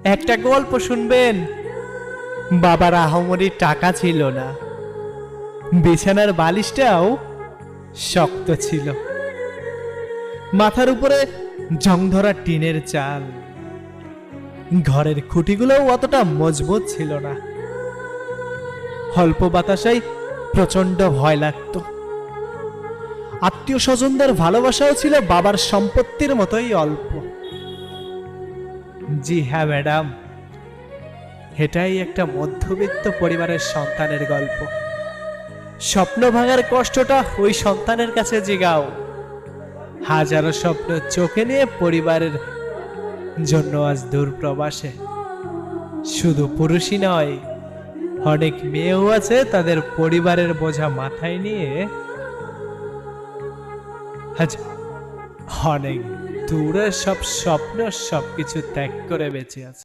একটা গল্প শুনবেন। বাবার আহামরি টাকা ছিল না, বিছানার বালিশটাও শক্ত ছিল, মাথার উপরে জং ধরা টিনের চাল, ঘরের খুঁটিগুলোও অতটা মজবুত ছিল না। অল্প বাতাসাই প্রচন্ড ভয় লাগতো। আত্মীয় স্বজনদের ভালোবাসাও ছিল বাবার সম্পত্তির মতোই অল্প। জি হ্যাঁ ম্যাডাম, এটাই একটা মধ্যবিত্ত পরিবারের সন্তানের গল্প। স্বপ্ন ভাঙার কষ্টটা ওই সন্তানের কাছে জিগাও। হাজারো স্বপ্ন চোখে নিয়ে পরিবারের জন্য আজ দূর প্রবাসে। শুধু পুরুষই নয়, অনেক মেয়েও আছে তাদের পরিবারের বোঝা মাথায় নিয়ে আজ অনেক দূরে সব স্বপ্ন সবকিছু ত্যাগ করে বেঁচে আছে।